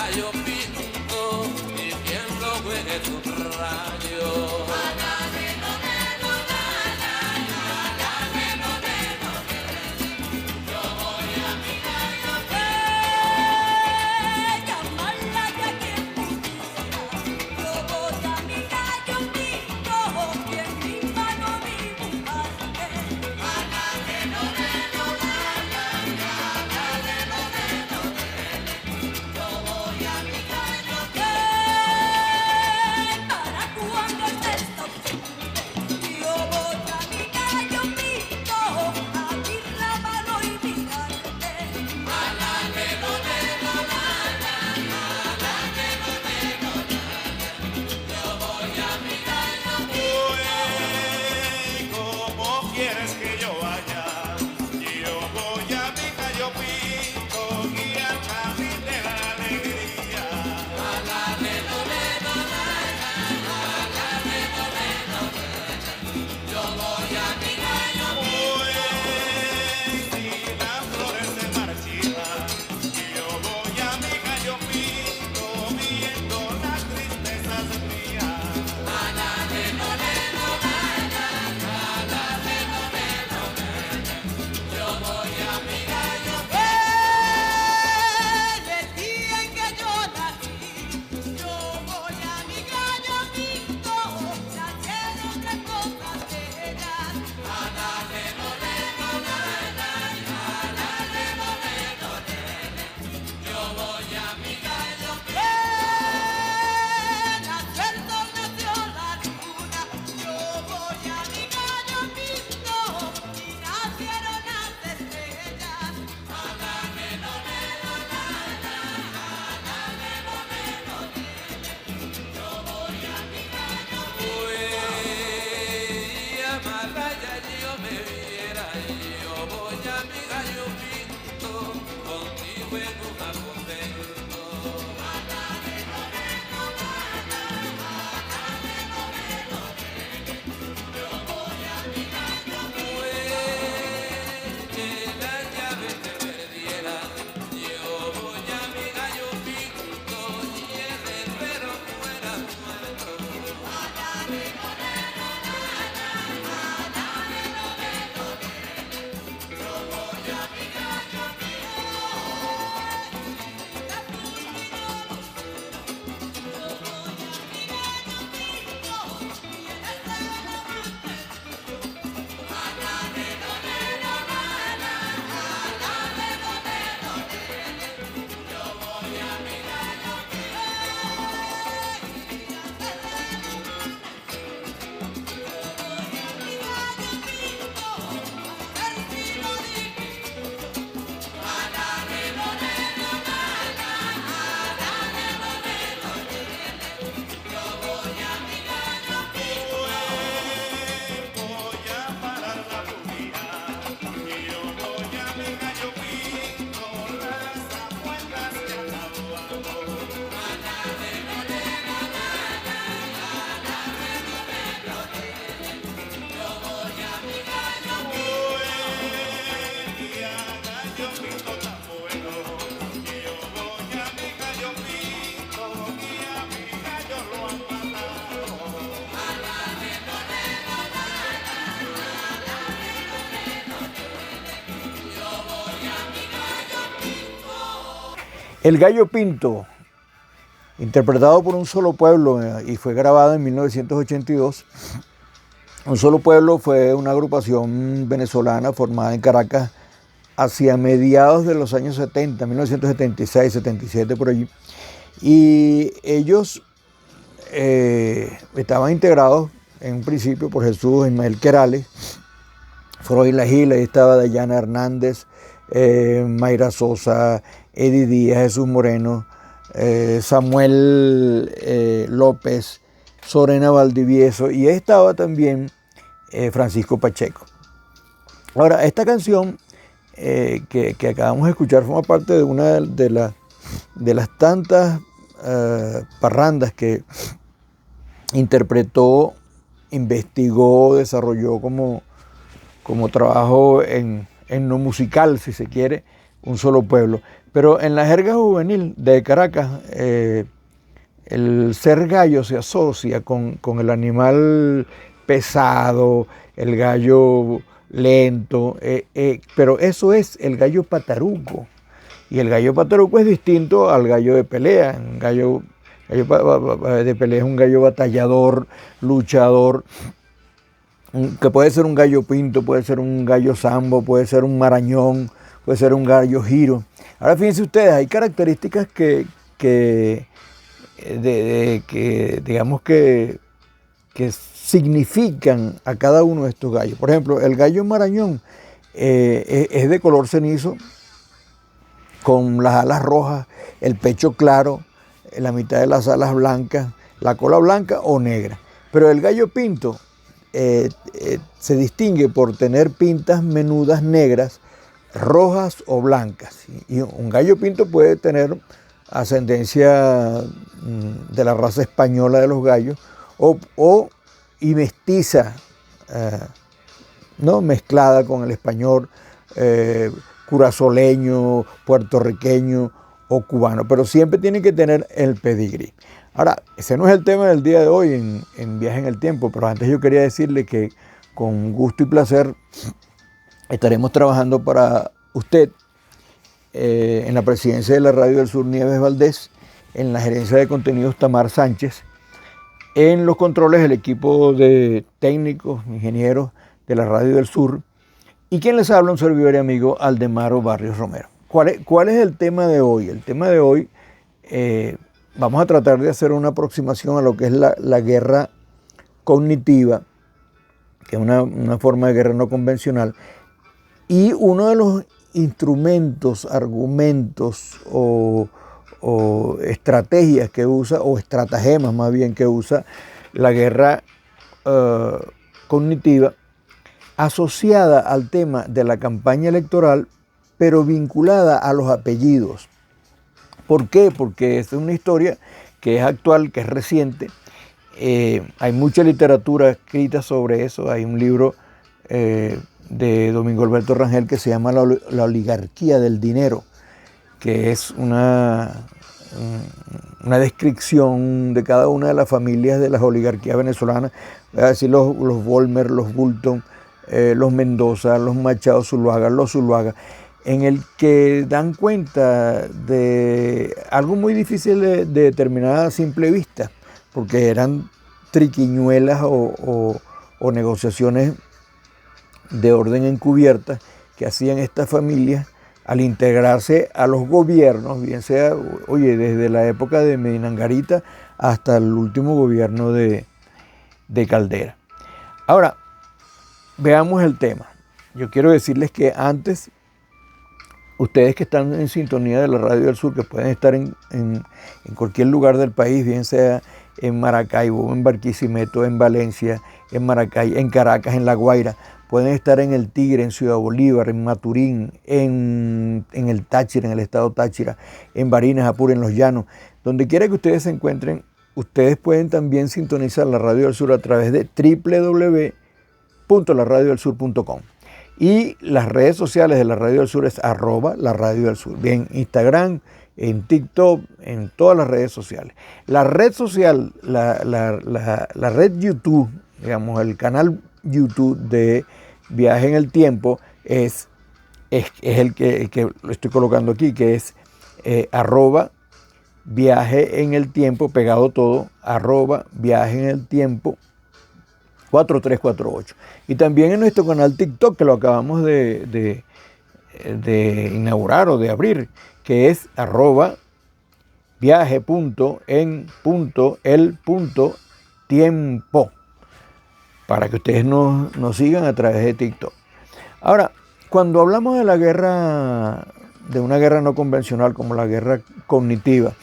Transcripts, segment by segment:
gallo pinto y quien lo juegue su rayo. El Gallo Pinto, interpretado por Un Solo Pueblo y fue grabado en 1982. Un Solo Pueblo fue una agrupación venezolana formada en Caracas hacia mediados de los años 70, 1976, 77 por allí. Y ellos estaban integrados en un principio por Jesús Ismael Querales, Freud La Gila, ahí estaba Dayana Hernández, Mayra Sosa, Eddie Díaz, Jesús Moreno, Samuel López, Sorena Valdivieso, y ahí estaba también Francisco Pacheco. Ahora, esta canción que acabamos de escuchar forma parte de una de las tantas parrandas que interpretó, investigó, desarrolló como trabajo en lo musical, si se quiere, Un Solo Pueblo. Pero en la jerga juvenil de Caracas, el ser gallo se asocia con el animal pesado, el gallo lento, pero eso es el gallo pataruco. Y el gallo pataruco es distinto al gallo de pelea. Un gallo de pelea es un gallo batallador, luchador, que puede ser un gallo pinto, puede ser un gallo sambo, puede ser un marañón, puede ser un gallo giro. Ahora fíjense ustedes, hay características que digamos que significan a cada uno de estos gallos. Por ejemplo, el gallo marañón es de color cenizo, con las alas rojas, el pecho claro, la mitad de las alas blancas, la cola blanca o negra. Pero el gallo pinto se distingue por tener pintas menudas negras, rojas o blancas. Y un gallo pinto puede tener ascendencia de la raza española de los gallos y mestiza, ¿no? Mezclada con el español, curazoleño, puertorriqueño o cubano, pero siempre tiene que tener el pedigrí. Ahora, ese no es el tema del día de hoy en Viaje en el Tiempo, pero antes yo quería decirle que con gusto y placer estaremos trabajando para usted en la presidencia de la Radio del Sur, Nieves Valdés, en la gerencia de contenidos, Tamar Sánchez, en los controles, el equipo de técnicos, ingenieros de la Radio del Sur, y quien les habla, un servidor y amigo, Aldemaro Barrios Romero. ¿Cuál es el tema de hoy? El tema de hoy, vamos a tratar de hacer una aproximación a lo que es la guerra cognitiva, que es una forma de guerra no convencional, y uno de los instrumentos, argumentos o estrategias que usa, o estratagemas más bien que usa la guerra cognitiva, asociada al tema de la campaña electoral, pero vinculada a los apellidos. ¿Por qué? Porque es una historia que es actual, que es reciente. Hay mucha literatura escrita sobre eso. Hay un libro de Domingo Alberto Rangel que se llama La oligarquía del dinero, que es una descripción de cada una de las familias de las oligarquías venezolanas. Voy a decir los Volmer, los Bulton, los Mendoza, los Machado Zuluaga, los Zuluaga, en el que dan cuenta de algo muy difícil de determinar a simple vista, porque eran triquiñuelas o negociaciones de orden encubierta que hacían estas familias al integrarse a los gobiernos, bien sea, oye, desde la época de Medina Angarita hasta el último gobierno de Caldera. Ahora, veamos el tema. Yo quiero decirles que antes, ustedes que están en sintonía de la Radio del Sur, que pueden estar en cualquier lugar del país, bien sea en Maracaibo, en Barquisimeto, en Valencia, en Maracay, en Caracas, en La Guaira, pueden estar en El Tigre, en Ciudad Bolívar, en Maturín, en el Táchira, en el estado Táchira, en Barinas, Apure, en Los Llanos. Donde quiera que ustedes se encuentren, ustedes pueden también sintonizar la Radio del Sur a través de www.laradiodelsur.com. Y las redes sociales de la Radio del Sur es @la Radio del Sur. Bien, Instagram, en TikTok, en todas las redes sociales. La red social, la red YouTube, digamos, el canal YouTube de Viaje en el Tiempo es el que lo estoy colocando aquí, que es @Viaje en el Tiempo, pegado todo, @Viaje en el Tiempo 4348. Y también en nuestro canal TikTok, que lo acabamos de inaugurar o de abrir, que es @viaje.en.el.tiempo, para que ustedes nos sigan a través de TikTok. Ahora, cuando hablamos de una guerra no convencional como la guerra cognitiva,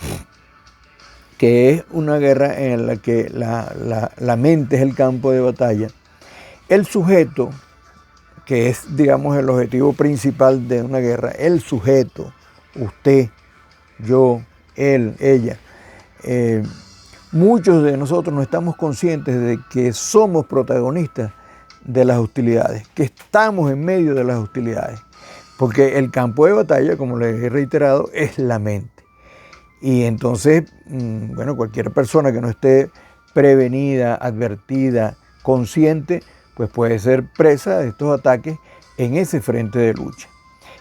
que es una guerra en la que la mente es el campo de batalla, el sujeto, que es, digamos, el objetivo principal de una guerra, el sujeto, usted, yo, él, ella, muchos de nosotros no estamos conscientes de que somos protagonistas de las hostilidades, que estamos en medio de las hostilidades. porque el campo de batalla, como les he reiterado, es la mente. Y entonces, bueno, cualquier persona que no esté prevenida, advertida, consciente, pues puede ser presa de estos ataques en ese frente de lucha.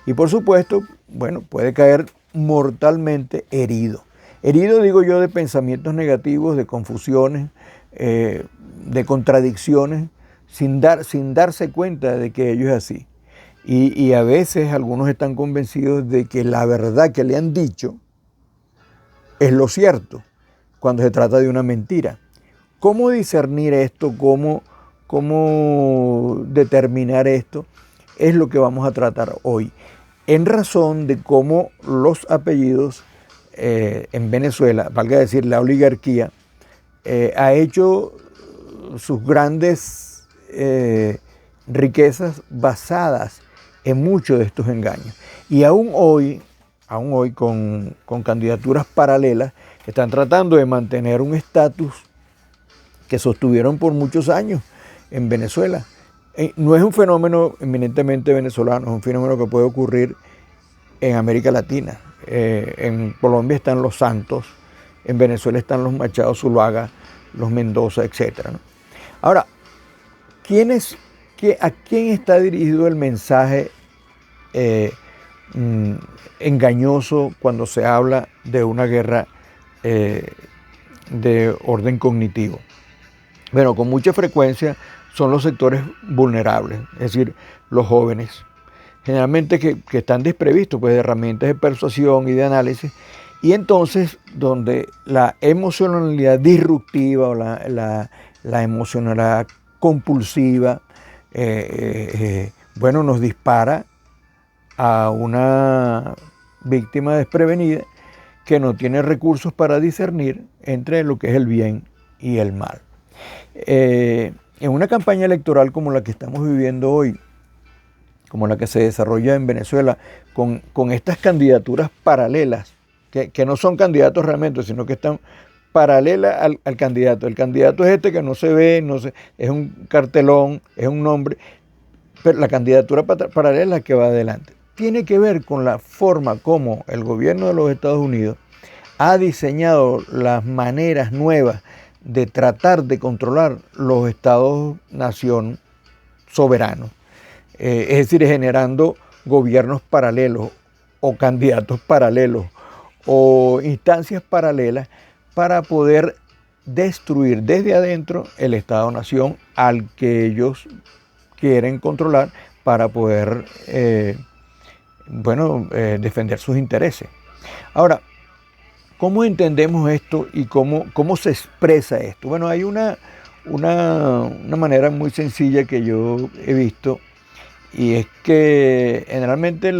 Y por supuesto, bueno, puede caer mortalmente herido. Herido, digo yo, de pensamientos negativos, de confusiones, de contradicciones, sin darse cuenta de que ello es así. Y a veces algunos están convencidos de que la verdad que le han dicho es lo cierto, cuando se trata de una mentira. ¿Cómo discernir esto? ¿Cómo determinar esto? Es lo que vamos a tratar hoy, en razón de cómo los apellidos en Venezuela, valga decir la oligarquía, ha hecho sus grandes riquezas basadas en muchos de estos engaños. Y aún hoy con candidaturas paralelas, están tratando de mantener un estatus que sostuvieron por muchos años en Venezuela. No es un fenómeno eminentemente venezolano, es un fenómeno que puede ocurrir en América Latina. En Colombia están los Santos, en Venezuela están los Machado Zuluaga, los Mendoza, etc., ¿no? Ahora, ¿a quién está dirigido el mensaje engañoso cuando se habla de una guerra de orden cognitivo? Bueno, con mucha frecuencia son los sectores vulnerables, es decir, los jóvenes, generalmente que están desprovistos pues, de herramientas de persuasión y de análisis, y entonces donde la emocionalidad disruptiva o la emocionalidad compulsiva, bueno, nos dispara a una víctima desprevenida que no tiene recursos para discernir entre lo que es el bien y el mal. En una campaña electoral como la que estamos viviendo hoy, como la que se desarrolla en Venezuela, con estas candidaturas paralelas, que no son candidatos realmente, sino que están paralelas al candidato. El candidato es este que no se ve, es un cartelón, es un nombre, pero la candidatura paralela es la que va adelante. Tiene que ver con la forma como el gobierno de los Estados Unidos ha diseñado las maneras nuevas de tratar de controlar los estados-nación soberanos. Es decir, generando gobiernos paralelos o candidatos paralelos o instancias paralelas para poder destruir desde adentro el Estado-nación al que ellos quieren controlar para poder defender sus intereses. Ahora, ¿cómo entendemos esto y cómo se expresa esto? Bueno, hay una manera muy sencilla que yo he visto, y es que generalmente en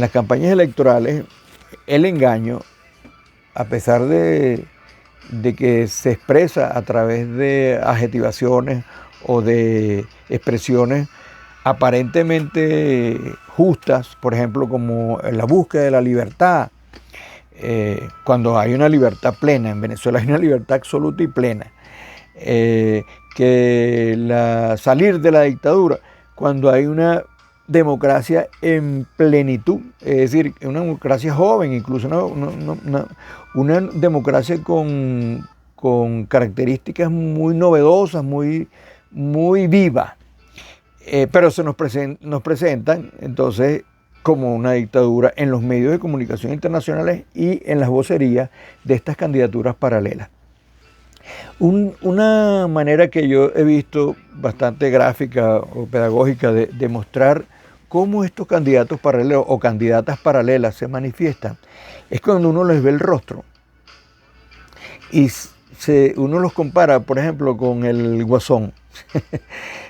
las campañas electorales el engaño, a pesar de que se expresa a través de adjetivaciones o de expresiones aparentemente justas, por ejemplo, como la búsqueda de la libertad, cuando hay una libertad plena, en Venezuela hay una libertad absoluta y plena, que salir de la dictadura, cuando hay una democracia en plenitud, es decir, una democracia joven, incluso una democracia con características muy novedosas, muy viva, pero se nos presentan entonces como una dictadura en los medios de comunicación internacionales y en las vocerías de estas candidaturas paralelas. Una manera que yo he visto bastante gráfica o pedagógica de mostrar cómo estos candidatos paralelos o candidatas paralelas se manifiestan es cuando uno les ve el rostro y uno los compara, por ejemplo, con el Guasón.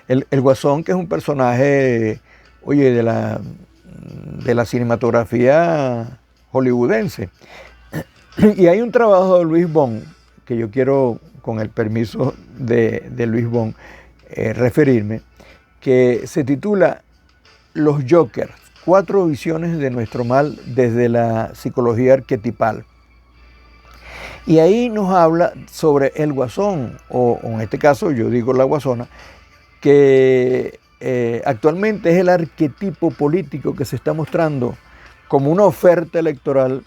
el Guasón, que es un personaje, oye, de la cinematografía hollywoodense. Y hay un trabajo de Luis Bon, que yo quiero, con el permiso de Luis Bon, referirme, que se titula Los Jokers, 4 visiones de nuestro mal desde la psicología arquetipal. Y ahí nos habla sobre el Guasón, o en este caso yo digo la Guasona, que actualmente es el arquetipo político que se está mostrando como una oferta electoral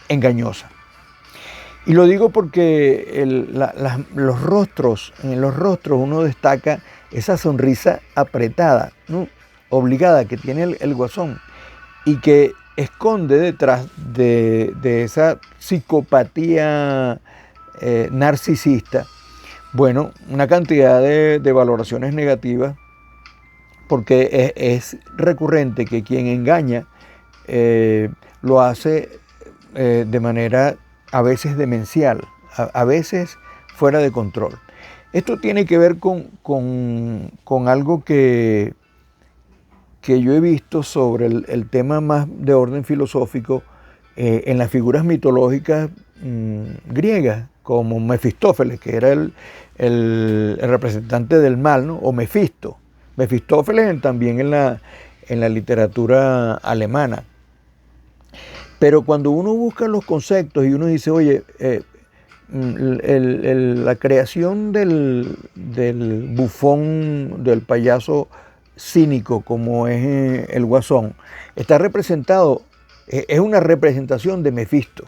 engañosa. Y lo digo porque en los rostros uno destaca esa sonrisa apretada, ¿no?, obligada que tiene el Guasón, y que esconde detrás de esa psicopatía narcisista, bueno, una cantidad de valoraciones negativas, porque es recurrente que quien engaña lo hace de manera a veces demencial, a veces fuera de control. Esto tiene que ver con algo que yo he visto sobre el tema más de orden filosófico en las figuras mitológicas griegas, como Mefistófeles, que era el representante del mal, ¿no?, o Mefisto. Mefistófeles también en la literatura alemana. Pero cuando uno busca los conceptos y uno dice, oye, la creación del bufón, del payaso cínico como es el Guasón, está representado, es una representación de Mefisto.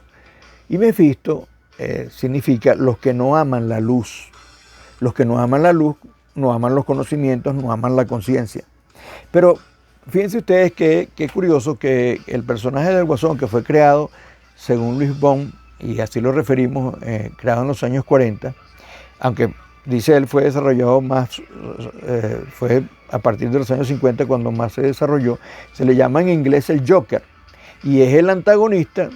Y Mefisto significa los que no aman la luz. Los que no aman la luz no aman los conocimientos, no aman la conciencia. Pero fíjense ustedes que curioso que el personaje del Guasón, que fue creado según Luis Bon, y así lo referimos, creado en los años 40, aunque dice él fue desarrollado más, fue a partir de los años 50 cuando más se desarrolló, se le llama en inglés el Joker, y es el antagonista,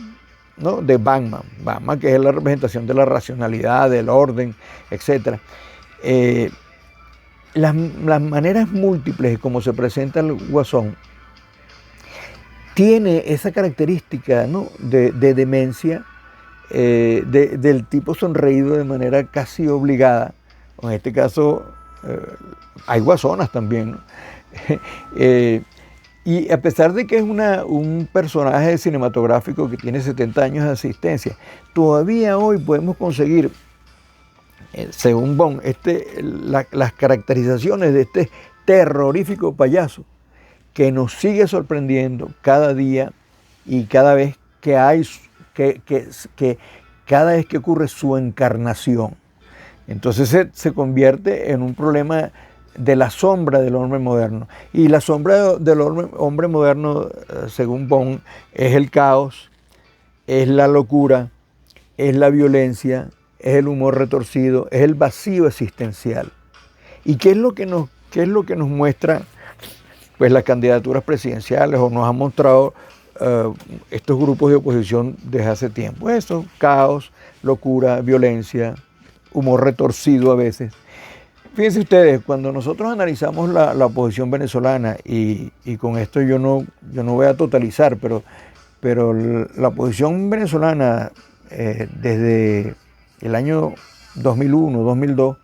¿no?, de Batman. Batman, que es la representación de la racionalidad, del orden, etc. Las maneras múltiples como se presenta el Guasón tiene esa característica, ¿no?, de demencia, del tipo sonreído de manera casi obligada. En este caso hay guasonas también, ¿no? Y a pesar de que es un personaje cinematográfico que tiene 70 años de existencia, todavía hoy podemos conseguir, según Bon, las caracterizaciones de este terrorífico payaso que nos sigue sorprendiendo cada día y cada vez que cada vez que ocurre su encarnación. Entonces se convierte en un problema de la sombra del hombre moderno. Y la sombra del hombre moderno, según Bon, es el caos, es la locura, es la violencia, es el humor retorcido, es el vacío existencial. ¿Y qué es lo que nos muestra, pues, las candidaturas presidenciales, o nos han mostrado estos grupos de oposición desde hace tiempo? Eso, caos, locura, violencia, humor retorcido a veces. Fíjense ustedes, cuando nosotros analizamos la oposición venezolana, y con esto yo no voy a totalizar, pero la oposición venezolana desde el año 2001, 2002,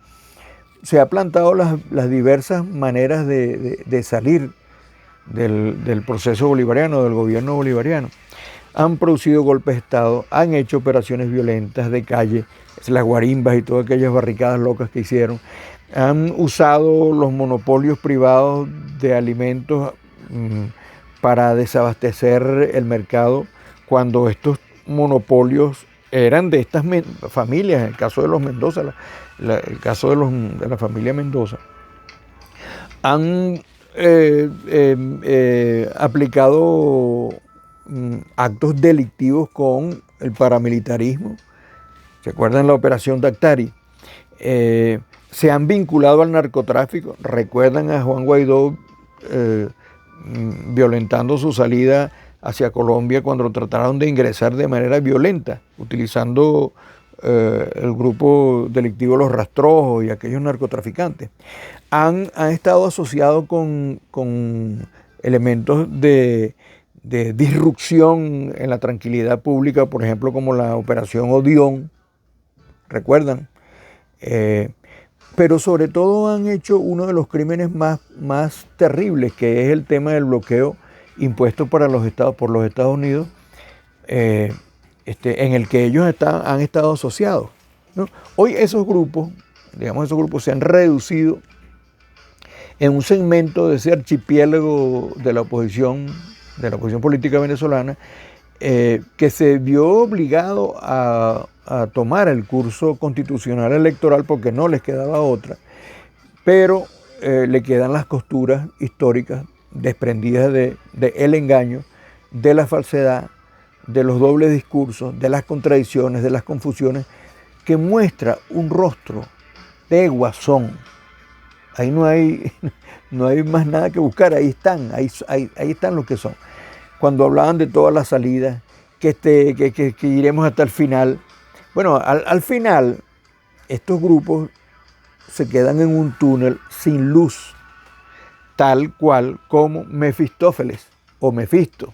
se ha plantado las diversas maneras de salir del proceso bolivariano, del gobierno bolivariano. Han producido golpes de Estado, han hecho operaciones violentas de calle, las guarimbas y todas aquellas barricadas locas que hicieron. Han usado los monopolios privados de alimentos para desabastecer el mercado, cuando estos monopolios eran de estas familias, en el caso de los Mendoza, el caso de la familia Mendoza. Han aplicado actos delictivos con el paramilitarismo. ¿Se acuerdan la operación Dactari? Se han vinculado al narcotráfico. ¿Recuerdan a Juan Guaidó violentando su salida hacia Colombia cuando lo trataron de ingresar de manera violenta, utilizando el grupo delictivo Los Rastrojos y aquellos narcotraficantes? Han estado asociados con elementos de disrupción en la tranquilidad pública, por ejemplo, como la operación Odión, ¿recuerdan? Pero sobre todo han hecho uno de los crímenes más terribles, que es el tema del bloqueo impuesto por los Estados Unidos, en el que ellos han estado asociados, ¿no? Hoy esos grupos se han reducido en un segmento de ese archipiélago de la oposición política venezolana, que se vio obligado a tomar el curso constitucional electoral porque no les quedaba otra, pero le quedan las costuras históricas desprendidas de el engaño, de la falsedad, de los dobles discursos, de las contradicciones, de las confusiones, que muestra un rostro de guasón. Ahí no hay más nada que buscar, ahí están los que son. Cuando hablaban de todas las salidas, que iremos hasta el final. Bueno, al final, estos grupos se quedan en un túnel sin luz, tal cual como Mefistófeles o Mefisto,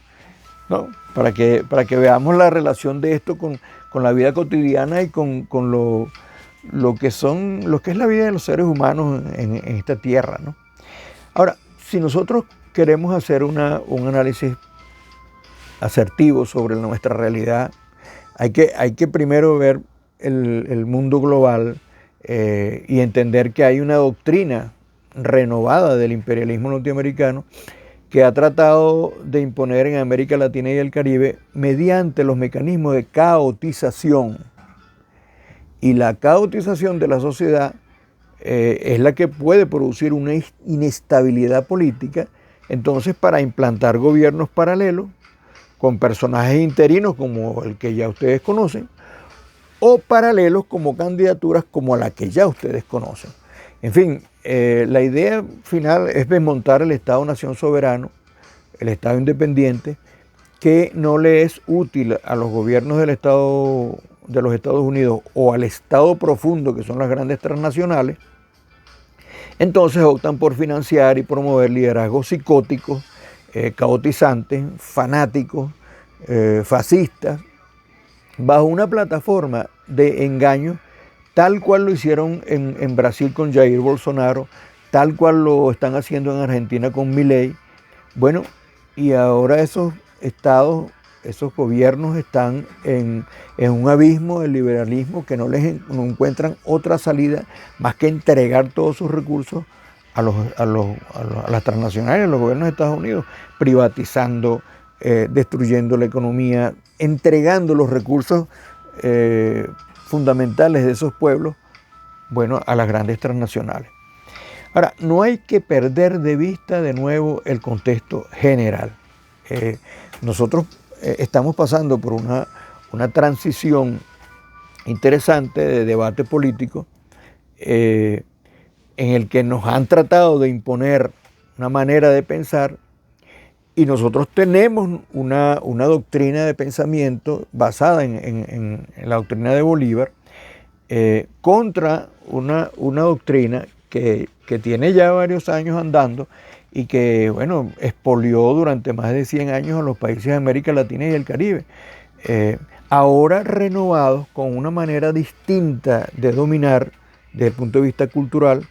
¿no? Para que veamos la relación de esto con la vida cotidiana y con lo que es la vida de los seres humanos en esta tierra, ¿no? Ahora, si nosotros queremos hacer un análisis asertivo sobre nuestra realidad, hay que primero ver el mundo global y entender que hay una doctrina renovada del imperialismo norteamericano que ha tratado de imponer en América Latina y el Caribe mediante los mecanismos de caotización. Y la caotización de la sociedad es la que puede producir una inestabilidad política, entonces para implantar gobiernos paralelos con personajes interinos como el que ya ustedes conocen, o paralelos como candidaturas como la que ya ustedes conocen. En fin, la idea final es desmontar el Estado-Nación soberano, el Estado independiente, que no le es útil a los gobiernos de los Estados Unidos o al Estado profundo, que son las grandes transnacionales. Entonces optan por financiar y promover liderazgos psicóticos, caotizantes, fanáticos, fascistas, bajo una plataforma de engaño, tal cual lo hicieron en Brasil con Jair Bolsonaro, tal cual lo están haciendo en Argentina con Milei. Bueno, y ahora esos estados, esos gobiernos están en un abismo del liberalismo que no encuentran otra salida más que entregar todos sus recursos a las transnacionales, a los gobiernos de Estados Unidos, privatizando, destruyendo la economía, entregando los recursos fundamentales de esos pueblos, bueno, a las grandes transnacionales. Ahora, no hay que perder de vista de nuevo el contexto general. Nosotros estamos pasando por una transición interesante de debate político en el que nos han tratado de imponer una manera de pensar y nosotros tenemos una doctrina de pensamiento basada en la doctrina de Bolívar contra una doctrina que tiene ya varios años andando y que, bueno, expolió durante más de 100 años a los países de América Latina y el Caribe. Ahora renovados con una manera distinta de dominar desde el punto de vista cultural,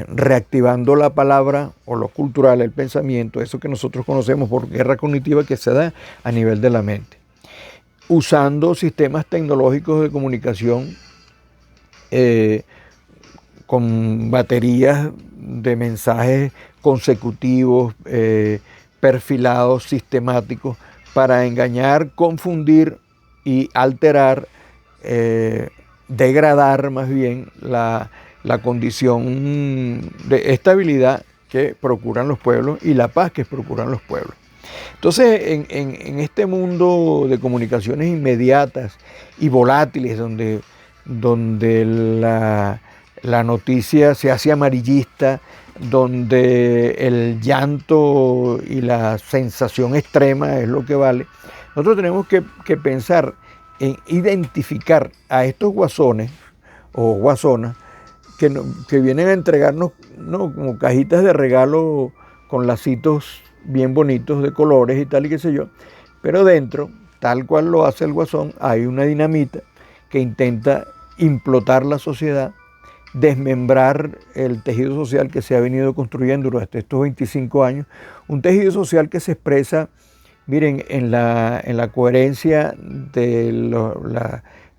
reactivando la palabra o lo cultural, el pensamiento, eso que nosotros conocemos por guerra cognitiva que se da a nivel de la mente. Usando sistemas tecnológicos de comunicación con baterías de mensajes consecutivos, perfilados, sistemáticos, para engañar, confundir y alterar, degradar más bien la condición de estabilidad que procuran los pueblos y la paz que procuran los pueblos. Entonces, en este mundo de comunicaciones inmediatas y volátiles, donde la noticia se hace amarillista, donde el llanto y la sensación extrema es lo que vale, nosotros tenemos que pensar en identificar a estos guasones o guasonas que vienen a entregarnos, ¿no?, como cajitas de regalo con lacitos bien bonitos de colores y tal y qué sé yo, pero dentro, tal cual lo hace el guasón, hay una dinamita que intenta implotar la sociedad, desmembrar el tejido social que se ha venido construyendo durante estos 25 años, un tejido social que se expresa, miren, en la coherencia de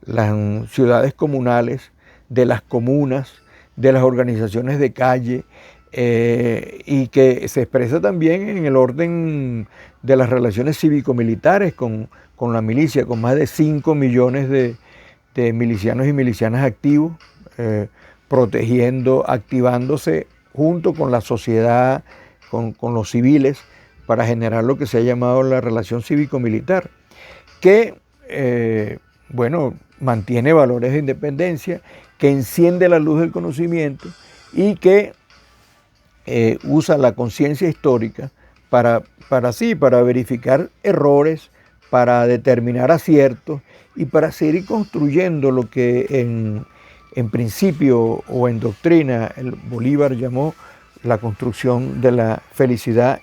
las ciudades comunales, de las comunas, de las organizaciones de calle, y que se expresa también en el orden de las relaciones cívico-militares con la milicia, con más de 5 millones de milicianos y milicianas activos, protegiendo, activándose junto con la sociedad, con los civiles, para generar lo que se ha llamado la relación cívico-militar, que, bueno, mantiene valores de independencia, que enciende la luz del conocimiento y que usa la conciencia histórica para verificar errores, para determinar aciertos y para seguir construyendo lo que en principio o en doctrina el Bolívar llamó la construcción de la felicidad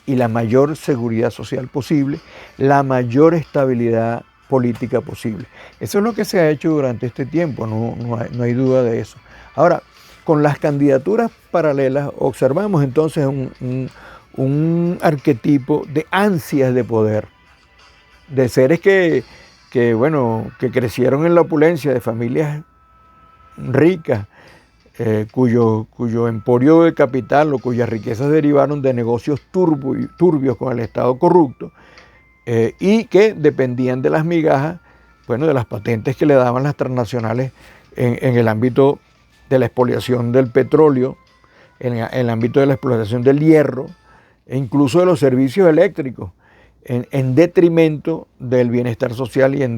y la mayor seguridad social posible, la mayor estabilidad política posible. Eso es lo que se ha hecho durante este tiempo, no hay duda de eso. Ahora, con las candidaturas paralelas observamos entonces un arquetipo de ansias de poder, de seres que crecieron en la opulencia, de familias ricas, cuyo emporio de capital o cuyas riquezas derivaron de negocios turbios con el Estado corrupto, y que dependían de las migajas, de las patentes que le daban las transnacionales en el ámbito de la expoliación del petróleo, en el ámbito de la explotación del hierro e incluso de los servicios eléctricos, en detrimento del bienestar social y en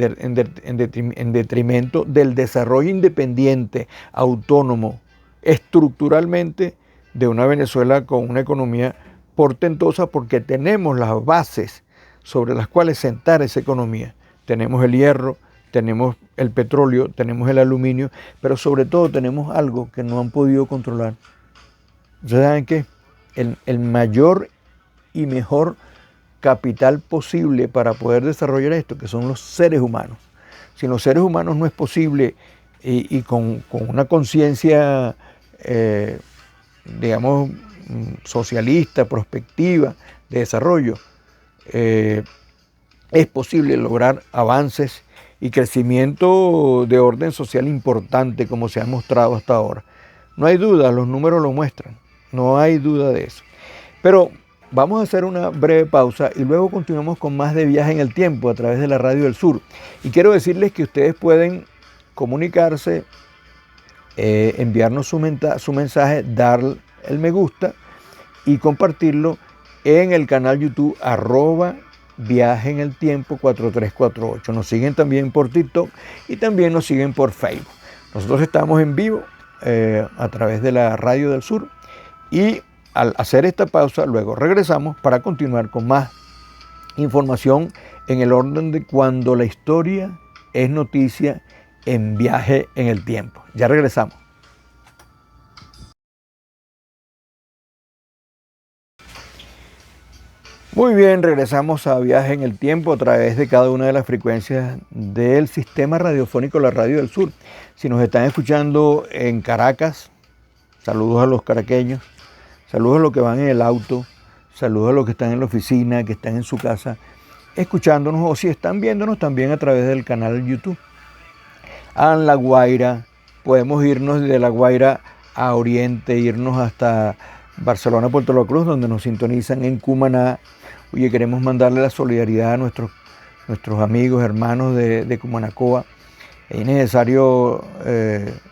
detrimento del desarrollo independiente, autónomo, estructuralmente de una Venezuela con una economía portentosa, porque tenemos las bases sobre las cuales sentar esa economía. Tenemos el hierro, tenemos el petróleo, tenemos el aluminio, pero sobre todo tenemos algo que no han podido controlar. ¿Ustedes saben qué? El mayor y mejor capital posible para poder desarrollar esto, que son los seres humanos. Sin los seres humanos no es posible, y con una conciencia, digamos, socialista, prospectiva, de desarrollo, es posible lograr avances y crecimiento de orden social importante, como se ha mostrado hasta ahora. No hay duda, los números lo muestran, no hay duda de eso. Pero vamos a hacer una breve pausa y luego continuamos con más de Viaje en el Tiempo a través de la Radio del Sur. Y quiero decirles que ustedes pueden comunicarse, enviarnos su mensaje, dar el me gusta y compartirlo en el canal YouTube @Viaje en el Tiempo 4348. Nos siguen también por TikTok y también nos siguen por Facebook. Nosotros estamos en vivo a través de la Radio del Sur, y al hacer esta pausa luego regresamos para continuar con más información en el orden de cuando la historia es noticia en Viaje en el Tiempo. Ya regresamos. Muy bien, regresamos a Viaje en el Tiempo a través de cada una de las frecuencias del sistema radiofónico La Radio del Sur. Si nos están escuchando en Caracas, saludos a los caraqueños, saludos a los que van en el auto, saludos a los que están en la oficina, que están en su casa, escuchándonos, o si están viéndonos también a través del canal YouTube. A La Guaira, podemos irnos de La Guaira a Oriente, irnos hasta Barcelona, Puerto La Cruz, donde nos sintonizan en Cumaná. Oye, queremos mandarle la solidaridad a nuestros amigos, hermanos de Cumanacoa. Es necesario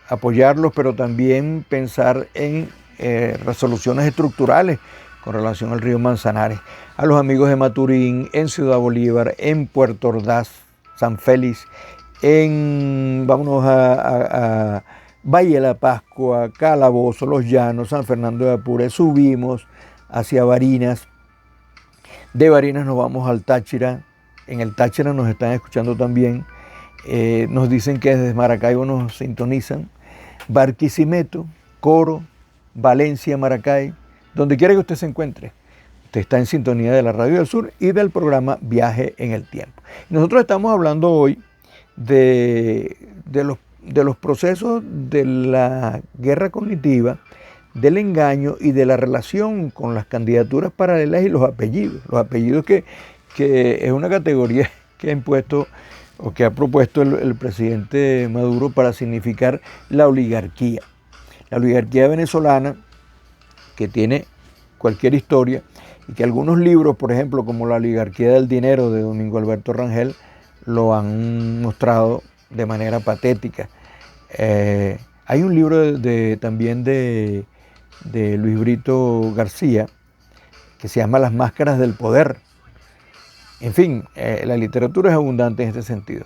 apoyarlos, pero también pensar en resoluciones estructurales con relación al río Manzanares. A los amigos de Maturín, en Ciudad Bolívar, en Puerto Ordaz, San Félix, vámonos a Valle de la Pascua, Calabozo, Los Llanos, San Fernando de Apure, subimos hacia Barinas. De Barinas nos vamos al Táchira. En el Táchira nos están escuchando también. Nos dicen que desde Maracaibo nos sintonizan. Barquisimeto, Coro, Valencia, Maracay, donde quiera que usted se encuentre. Usted está en sintonía de la Radio del Sur y del programa Viaje en el Tiempo. Nosotros estamos hablando hoy de los procesos de la guerra cognitiva, del engaño y de la relación con las candidaturas paralelas y los apellidos. Los apellidos que es una categoría que ha impuesto o que ha propuesto el presidente Maduro para significar la oligarquía. La oligarquía venezolana que tiene cualquier historia, y que algunos libros, por ejemplo, como La oligarquía del dinero de Domingo Alberto Rangel, lo han mostrado de manera patética. Hay un libro también de Luis Brito García que se llama Las máscaras del poder. En fin, la literatura es abundante en este sentido.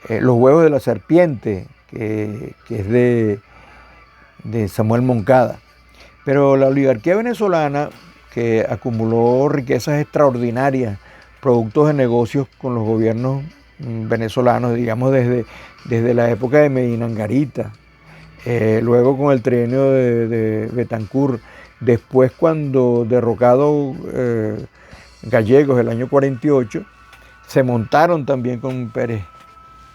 Los huevos de la serpiente, que es de Samuel Moncada. Pero la oligarquía venezolana, que acumuló riquezas extraordinarias, productos de negocios con los gobiernos venezolanos, digamos desde la época de Medina Angarita, luego con el trienio de Betancourt, después cuando derrocado Gallegos el año 48, se montaron también con Pérez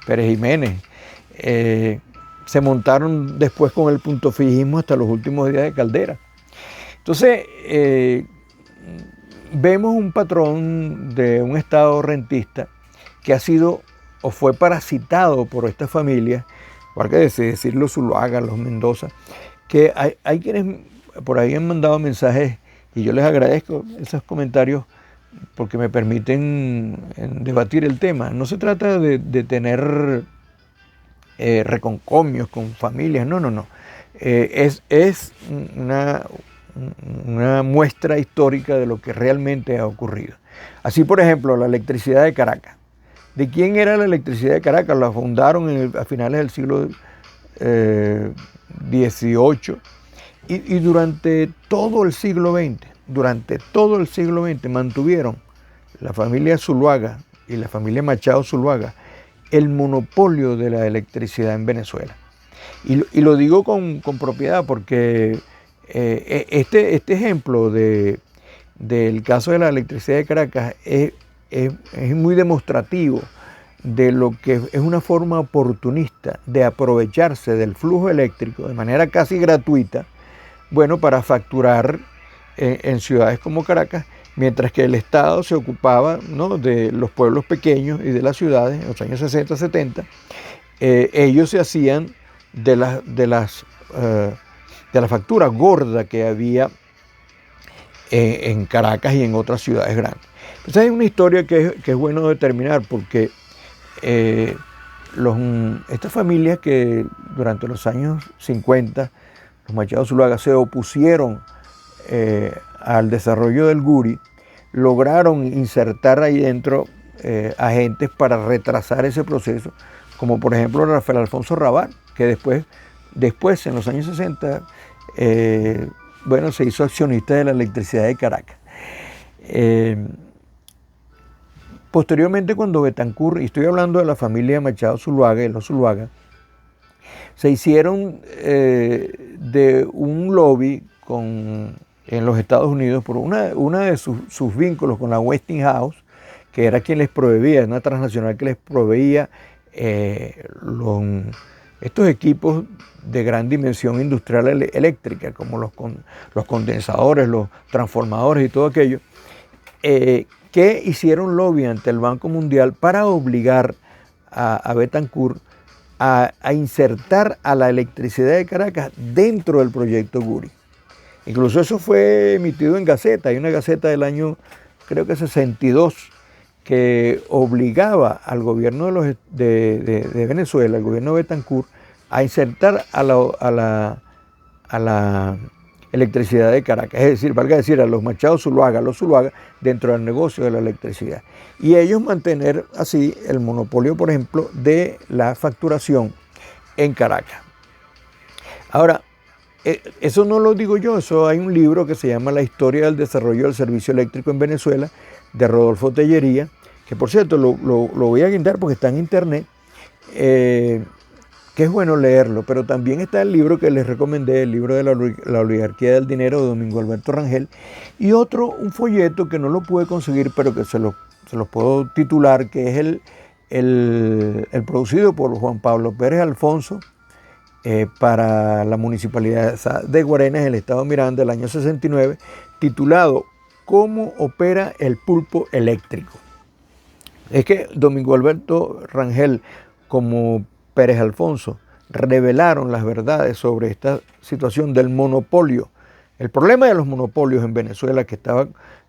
Jiménez, se montaron después con el puntofijismo hasta los últimos días de Caldera. Entonces, vemos un patrón de un Estado rentista que ha sido o fue parasitado por estas familias, igual que decirlo Zuluaga, los Mendoza, que hay quienes por ahí han mandado mensajes y yo les agradezco esos comentarios porque me permiten debatir el tema. No se trata de tener reconcomios con familias, no. Es una muestra histórica de lo que realmente ha ocurrido. Así, por ejemplo, la electricidad de Caracas. ¿De quién era la electricidad de Caracas? La fundaron a finales del siglo XVIII y durante todo el siglo XX, mantuvieron la familia Zuluaga y la familia Machado Zuluaga el monopolio de la electricidad en Venezuela. Y lo digo con propiedad porque este ejemplo del caso de la electricidad de Caracas es muy demostrativo de lo que es una forma oportunista de aprovecharse del flujo eléctrico de manera casi gratuita, bueno, para facturar en ciudades como Caracas, mientras que el Estado se ocupaba, ¿no?, de los pueblos pequeños y de las ciudades en los años 60, 70. Ellos se hacían de la factura gorda que había en Caracas y en otras ciudades grandes. Entonces hay una historia que es bueno determinar porque estas familias que durante los años 50, los Machado Zuluaga, se opusieron al desarrollo del Guri, lograron insertar ahí dentro agentes para retrasar ese proceso, como por ejemplo Rafael Alfonso Raval, que después en los años 60, bueno, se hizo accionista de la electricidad de Caracas. Posteriormente, cuando Betancourt, y estoy hablando de la familia Machado Zuluaga y los Zuluaga, se hicieron de un lobby en los Estados Unidos por una de sus vínculos con la Westinghouse, que era quien les proveía, una transnacional que les proveía estos equipos de gran dimensión industrial eléctrica, como los condensadores, los transformadores y todo aquello, que hicieron lobby ante el Banco Mundial para obligar a Betancourt a insertar a la electricidad de Caracas dentro del proyecto Guri. Incluso eso fue emitido en Gaceta. Hay una Gaceta del año, creo que 62, que obligaba al gobierno de Venezuela, al gobierno de Betancourt, a insertar a la electricidad de Caracas. Es decir, valga decir, a los Machado Zuluaga, los Zuluaga, dentro del negocio de la electricidad. Y ellos mantener así el monopolio, por ejemplo, de la facturación en Caracas. Ahora, eso no lo digo yo, eso hay un libro que se llama La historia del desarrollo del servicio eléctrico en Venezuela, de Rodolfo Tellería, que por cierto lo voy a guindar porque está en internet, que es bueno leerlo, pero también está el libro que les recomendé, el libro de la oligarquía del dinero de Domingo Alberto Rangel, y un folleto que no lo pude conseguir, pero que se los puedo titular, que es el producido por Juan Pablo Pérez Alfonso, para la municipalidad de Guarenas, en el estado Miranda, del año 69, titulado ¿Cómo opera el pulpo eléctrico? Es que Domingo Alberto Rangel, como Pérez Alfonso, revelaron las verdades sobre esta situación del monopolio El problema de los monopolios en Venezuela que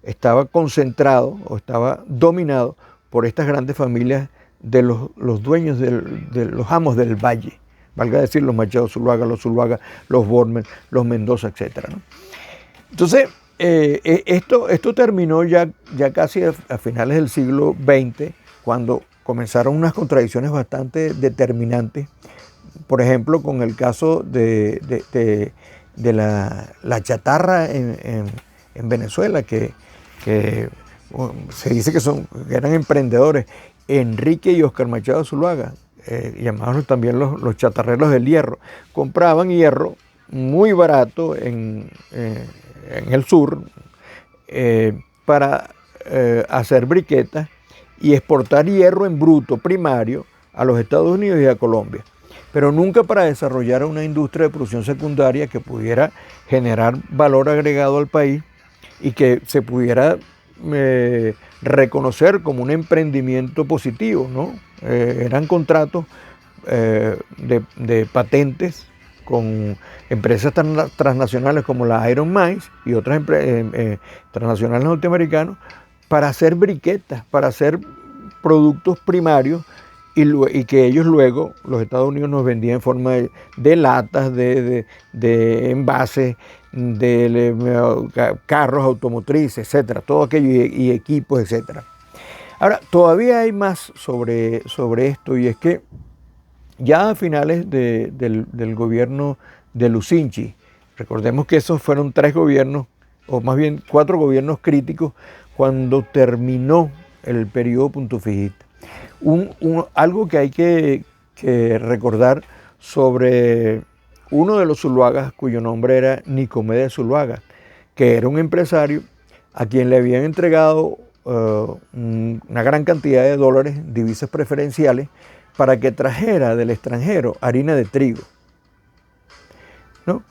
estaba concentrado o estaba dominado por estas grandes familias de los dueños de los amos del valle, valga decir los Machado Zuluaga, los Bormen, los Mendoza, etc., ¿no? Entonces, esto terminó ya casi a finales del siglo XX, cuando comenzaron unas contradicciones bastante determinantes, por ejemplo, con el caso de la chatarra en Venezuela, que se dice que eran emprendedores, Enrique y Oscar Machado Zuluaga, llamados también los chatarreros del hierro, compraban hierro muy barato en el sur para hacer briquetas y exportar hierro en bruto primario a los Estados Unidos y a Colombia, pero nunca para desarrollar una industria de producción secundaria que pudiera generar valor agregado al país y que se pudiera reconocer como un emprendimiento positivo, ¿no? Eran contratos de patentes con empresas transnacionales como la Iron Mines y otras transnacionales norteamericanas para hacer briquetas, para hacer productos primarios y que ellos luego, los Estados Unidos, nos vendían en forma de latas, de envases, de carros automotrices, etcétera, todo aquello y equipos, etcétera. Ahora, todavía hay más sobre esto, y es que ya a finales del gobierno de Lucinchi, recordemos que esos fueron 3 gobiernos, o más bien 4 gobiernos críticos, cuando terminó el periodo puntufijista. Algo que hay que recordar sobre uno de los Zuluagas, cuyo nombre era Nicomedes Zuluaga, que era un empresario a quien le habían entregado una gran cantidad de dólares, divisas preferenciales, para que trajera del extranjero harina de trigo, ¿no?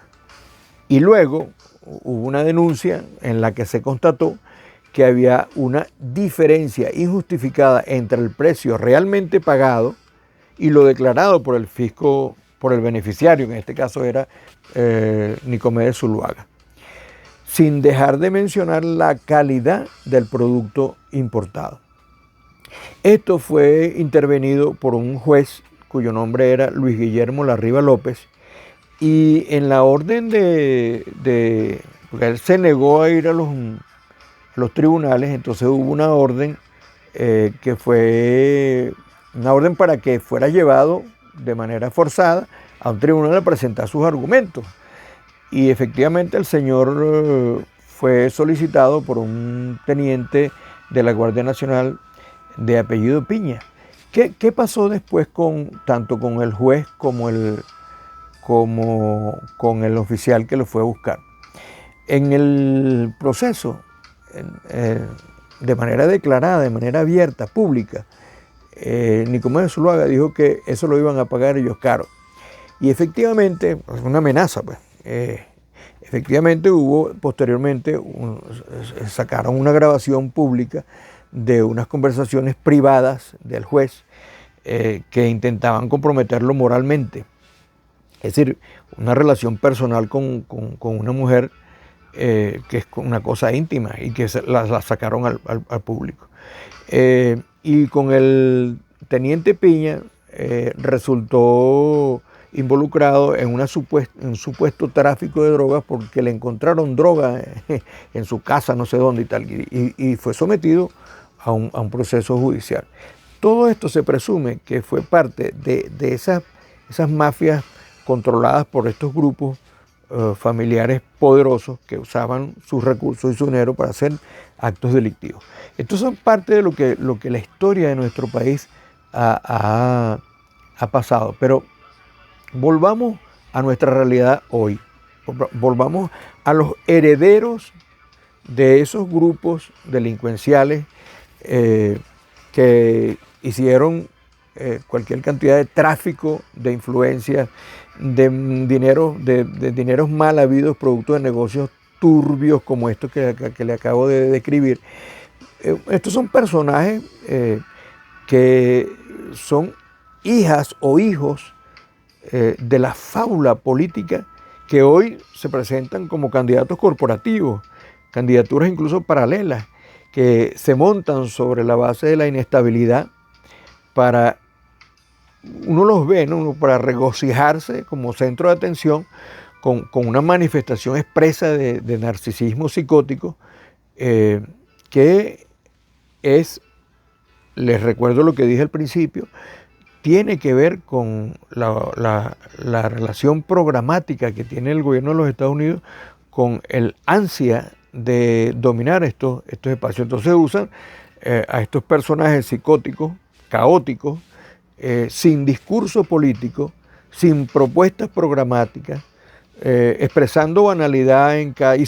Y luego hubo una denuncia en la que se constató que había una diferencia injustificada entre el precio realmente pagado y lo declarado por el fisco, por el beneficiario, que en este caso era Nicomedes Zuluaga, sin dejar de mencionar la calidad del producto importado. Esto fue intervenido por un juez cuyo nombre era Luis Guillermo Larriba López, y en la orden porque él se negó a ir a los tribunales, entonces hubo una orden que fue una orden para que fuera llevado de manera forzada a un tribunal a presentar sus argumentos. Y efectivamente el señor fue solicitado por un teniente de la Guardia Nacional de apellido Piña. ¿Qué pasó después tanto con el juez como con el oficial que lo fue a buscar? En el proceso, de manera declarada, de manera abierta, pública, Nicomedes Zuluaga dijo que eso lo iban a pagar ellos caro. Y efectivamente, es una amenaza, pues. Efectivamente hubo, posteriormente, sacaron una grabación pública de unas conversaciones privadas del juez que intentaban comprometerlo moralmente. Es decir, una relación personal con una mujer que es una cosa íntima y que la sacaron al público. Y con el teniente Piña resultó involucrado en un supuesto tráfico de drogas porque le encontraron droga en su casa, no sé dónde y tal, y fue sometido a un proceso judicial. Todo esto se presume que fue parte de esas mafias controladas por estos grupos familiares poderosos que usaban sus recursos y su dinero para hacer actos delictivos. Estos son parte de lo que la historia de nuestro país ha pasado. Pero volvamos a nuestra realidad hoy. Volvamos a los herederos de esos grupos delincuenciales que hicieron cualquier cantidad de tráfico, de influencias, de dineros mal habidos, producto de negocios turbios como estos que le acabo de describir. Estos son personajes que son hijas o hijos de la fábula política que hoy se presentan como candidatos corporativos, candidaturas incluso paralelas, que se montan sobre la base de la inestabilidad para, uno los ve, ¿no?, para regocijarse como centro de atención con una manifestación expresa de narcisismo psicótico, que es, les recuerdo lo que dije al principio, tiene que ver con la relación programática que tiene el gobierno de los Estados Unidos con el ansia de dominar estos espacios. Entonces usan a estos personajes psicóticos, caóticos, sin discurso político, sin propuestas programáticas, expresando banalidad y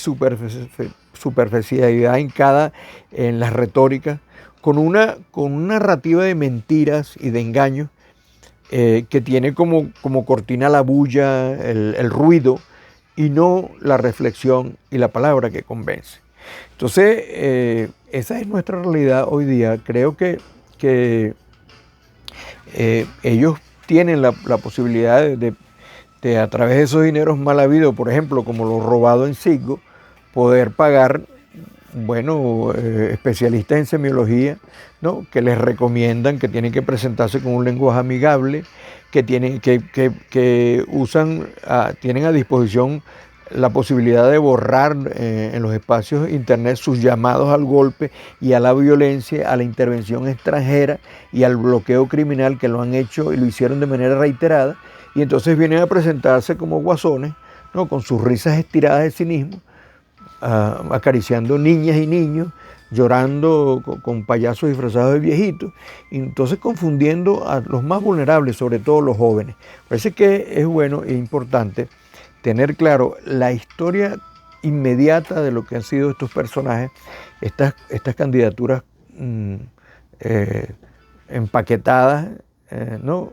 superficialidad en las retóricas, con una narrativa de mentiras y de engaños, que tiene como cortina la bulla, el ruido, y no la reflexión y la palabra que convence. Entonces, esa es nuestra realidad hoy día. Creo que ellos tienen la posibilidad de, a través de esos dineros mal habidos, por ejemplo, como lo robado en Citgo, poder pagar, bueno, especialistas en semiología, ¿no?, que les recomiendan que tienen que presentarse con un lenguaje amigable, que tienen tienen a disposición la posibilidad de borrar en los espacios internet sus llamados al golpe y a la violencia, a la intervención extranjera y al bloqueo criminal, que lo han hecho y lo hicieron de manera reiterada, y entonces vienen a presentarse como guasones, ¿no?, con sus risas estiradas de cinismo, acariciando niñas y niños, llorando con payasos disfrazados de viejitos, y entonces confundiendo a los más vulnerables, sobre todo los jóvenes. Parece que es bueno e importante tener claro la historia inmediata de lo que han sido estos personajes, estas candidaturas empaquetadas, ¿no?,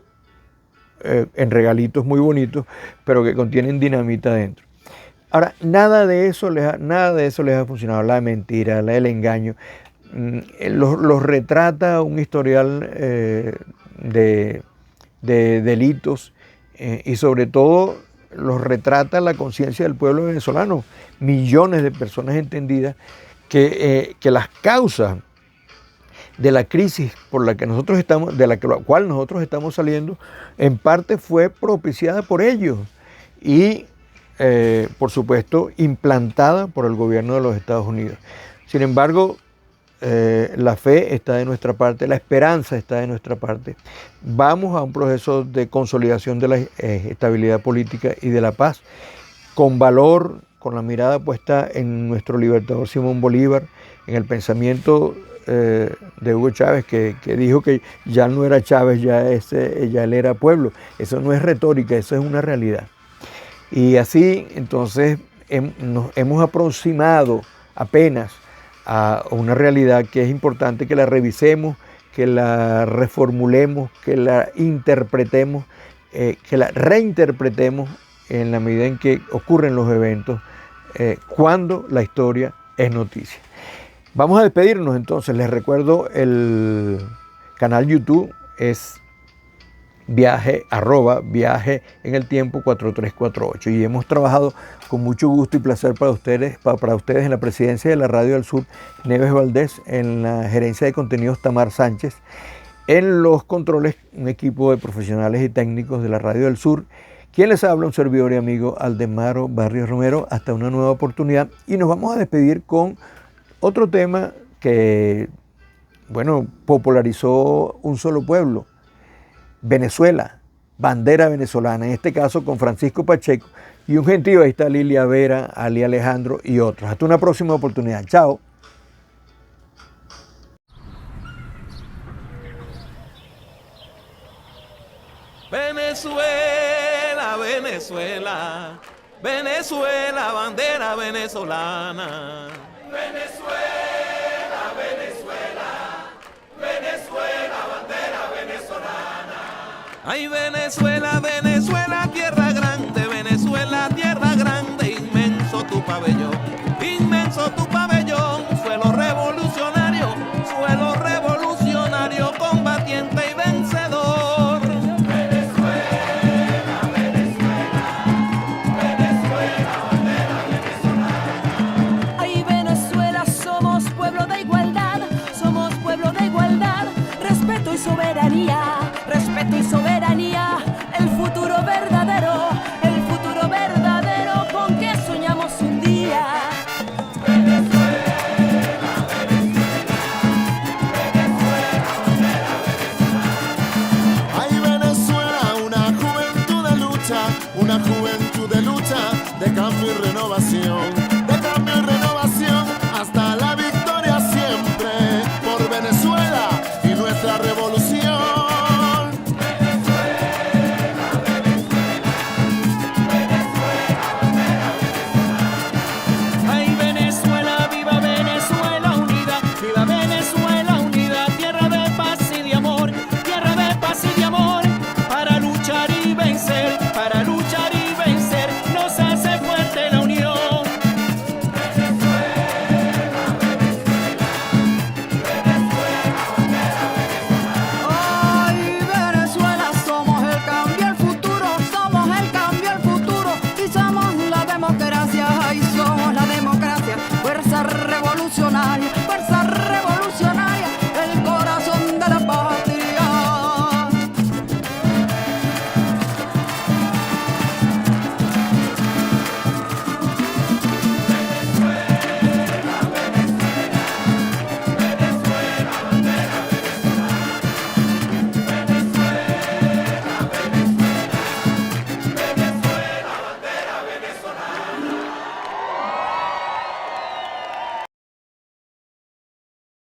en regalitos muy bonitos, pero que contienen dinamita dentro. Ahora, nada de eso les ha funcionado. La mentira, el engaño, los retrata un historial de delitos, y sobre todo los retrata la conciencia del pueblo venezolano, millones de personas entendidas, que las causas de la crisis por la que nosotros estamos, de la cual nosotros estamos saliendo, en parte fue propiciada por ellos y por supuesto implantada por el gobierno de los Estados Unidos. Sin embargo, la fe está de nuestra parte, la esperanza está de nuestra parte. Vamos a un proceso de consolidación de la estabilidad política y de la paz, con valor, con la mirada puesta en nuestro libertador Simón Bolívar, en el pensamiento de Hugo Chávez, que dijo que ya no era Chávez, ya él era pueblo. Eso no es retórica, eso es una realidad. Y así, entonces, nos hemos aproximado apenas a una realidad que es importante que la revisemos, que la reformulemos, que la interpretemos, que la reinterpretemos en la medida en que ocurren los eventos, cuando la historia es noticia. Vamos a despedirnos entonces. Les recuerdo el canal YouTube, es viaje en el tiempo 4348, y hemos trabajado con mucho gusto y placer para ustedes en la presidencia de la Radio del Sur, Neves Valdés, en la gerencia de contenidos, Tamar Sánchez, en los controles, un equipo de profesionales y técnicos de la Radio del Sur. Quien les habla, un servidor y amigo, Aldemaro Barrios Romero. Hasta una nueva oportunidad, y nos vamos a despedir con otro tema que, bueno, popularizó Un Solo Pueblo, Venezuela, bandera venezolana, en este caso con Francisco Pacheco y un gentío. Ahí está Lilia Vera, Ali Alejandro y otros. Hasta una próxima oportunidad. Chao. Venezuela, Venezuela, Venezuela, bandera venezolana. Venezuela, Venezuela, Venezuela, bandera venezolana. Ay, Venezuela, Venezuela, tierra grande, Venezuela, tierra grande, inmenso tu pabellón, suelo revolucionario, combatiente y vencedor. Venezuela, Venezuela, Venezuela. soberanía, el futuro verdadero con que soñamos un día. Ay, Venezuela, una juventud de lucha, de cambio y renovación.